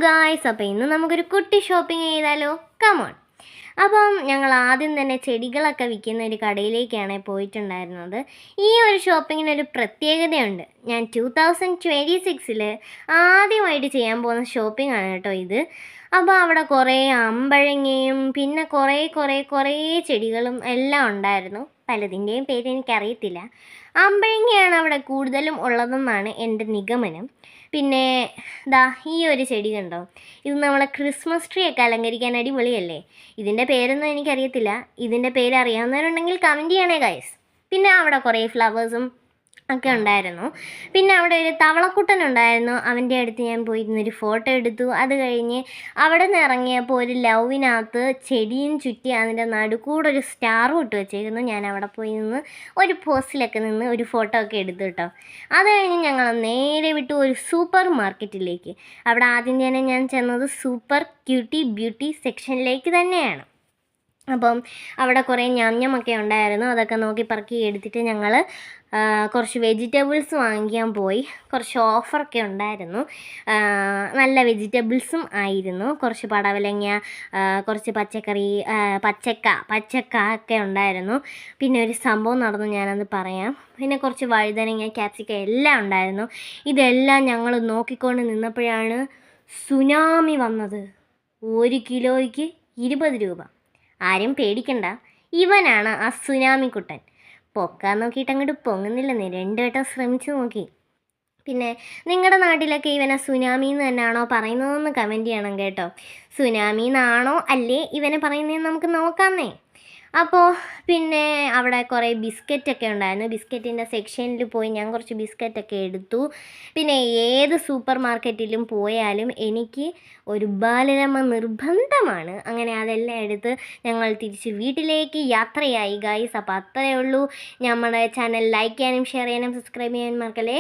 Guys, അപ്പോൾ ഇന്ന് നമുക്കൊരു കുട്ടി ഷോപ്പിംഗ് ചെയ്താലോ? കമോൺ. അപ്പം ഞങ്ങൾ ആദ്യം തന്നെ ചെടികളൊക്കെ വിൽക്കുന്ന ഒരു കടയിലേക്കാണ് പോയിട്ടുണ്ടായിരുന്നത്. ഈ ഒരു ഷോപ്പിങ്ങിനൊരു പ്രത്യേകതയുണ്ട്. ഞാൻ 2026 ആദ്യമായിട്ട് ചെയ്യാൻ പോകുന്ന ഷോപ്പിംഗ് ആണ് കേട്ടോ ഇത്. അപ്പോൾ അവിടെ കുറേ അമ്പഴങ്ങയും പിന്നെ കുറേ ചെടികളും എല്ലാം ഉണ്ടായിരുന്നു. പലതിൻ്റെയും പേര് എനിക്കറിയത്തില്ല. അമ്പഴങ്ങയാണ് അവിടെ കൂടുതലും ഉള്ളതെന്നാണ് എൻ്റെ നിഗമനം. പിന്നെ ഈ ഒരു ചെടി കണ്ടോ, ഇത് നമ്മളെ ക്രിസ്മസ് ട്രീ ഒക്കെ അലങ്കരിക്കാൻ അടിപൊളിയല്ലേ. ഇതിൻ്റെ പേരൊന്നും എനിക്കറിയത്തില്ല. ഇതിൻ്റെ പേര് അറിയാവുന്നവരുണ്ടെങ്കിൽ കമൻറ്റ് ചെയ്യണേ ഗൈസ്. പിന്നെ അവിടെ കുറേ ഫ്ലവേഴ്സും ഒക്കെ ഉണ്ടായിരുന്നു. പിന്നെ അവിടെ ഒരു തവളക്കുട്ടൻ ഉണ്ടായിരുന്നു. അവൻ്റെ അടുത്ത് ഞാൻ പോയിരുന്നൊരു ഫോട്ടോ എടുത്തു. അത് കഴിഞ്ഞ് അവിടെ നിന്ന് ഇറങ്ങിയപ്പോൾ ഒരു ലവിനകത്ത് ചെടിയും ചുറ്റി അതിൻ്റെ നടുക്കൂടെ ഒരു സ്റ്റാറും ഇട്ട് വെച്ചേക്കുന്നു. ഞാൻ അവിടെ പോയി നിന്ന് ഒരു പോസ്റ്റിലൊക്കെ നിന്ന് ഒരു ഫോട്ടോ ഒക്കെ എടുത്തു കേട്ടോ. അത് കഴിഞ്ഞ് ഞങ്ങൾ നേരെ വിട്ടു ഒരു സൂപ്പർ മാർക്കറ്റിലേക്ക്. അവിടെ ആദ്യം തന്നെ ഞാൻ ചെന്നത് സൂപ്പർ ക്യൂട്ടി ബ്യൂട്ടി സെക്ഷനിലേക്ക് തന്നെയാണ്. അപ്പം അവിടെ കുറേ ഞമ്മൊക്കെ ഉണ്ടായിരുന്നു. അതൊക്കെ നോക്കി പറക്കി എടുത്തിട്ട് ഞങ്ങൾ കുറച്ച് വെജിറ്റബിൾസ് വാങ്ങിക്കാൻ പോയി. കുറച്ച് ഓഫറൊക്കെ ഉണ്ടായിരുന്നു. നല്ല വെജിറ്റബിൾസും ആയിരുന്നു. കുറച്ച് പടവലങ്ങ, കുറച്ച് പച്ചക്കറി, പച്ചക്ക ഒക്കെ ഉണ്ടായിരുന്നു. പിന്നെ ഒരു സംഭവം നടന്നു, ഞാനത് പറയാം. പിന്നെ കുറച്ച് വഴുതനങ്ങ, ക്യാപ്സിക്കം എല്ലാം ഉണ്ടായിരുന്നു. ഇതെല്ലാം ഞങ്ങൾ നോക്കിക്കൊണ്ട് നിന്നപ്പോഴാണ് സുനാമി വന്നത്. 1 കിലോയ്ക്ക് 20 രൂപ. ആരും പേടിക്കണ്ട, ഇവനാണ് ആ സുനാമി കുട്ടൻ. പൊക്കാൻ നോക്കിയിട്ട് അങ്ങോട്ട് പൊങ്ങുന്നില്ലെന്നേ. 2 വട്ടം ശ്രമിച്ചു നോക്കി. പിന്നെ നിങ്ങളുടെ നാട്ടിലൊക്കെ ഇവനെ സുനാമി എന്ന് തന്നെയാണോ പറയുന്നതെന്ന് കമൻറ്റ് ചെയ്യണം കേട്ടോ. സുനാമി എന്നാണോ അല്ലേ ഇവനെ പറയുന്നതെന്ന് നമുക്ക് നോക്കാമെന്നേ. അപ്പോൾ പിന്നെ അവിടെ കുറേ ബിസ്ക്കറ്റൊക്കെ ഉണ്ടായിരുന്നു. ബിസ്ക്കറ്റിൻ്റെ സെക്ഷനിൽ പോയി ഞാൻ കുറച്ച് ബിസ്ക്കറ്റൊക്കെ എടുത്തു. പിന്നെ ഏത് സൂപ്പർ മാർക്കറ്റിലും പോയാലും എനിക്ക് ഒരു ബാലരമ നിർബന്ധമാണ്. അങ്ങനെ അതെല്ലാം എടുത്ത് ഞങ്ങൾ തിരിച്ച് വീട്ടിലേക്ക് യാത്രയായി ഗൈസ്. അപ്പോൾ അത്രയേ ഉള്ളൂ. നമ്മുടെ ചാനൽ ലൈക്ക് ചെയ്യാനും ഷെയർ ചെയ്യാനും സബ്സ്ക്രൈബ് ചെയ്യാനും മറക്കല്ലേ.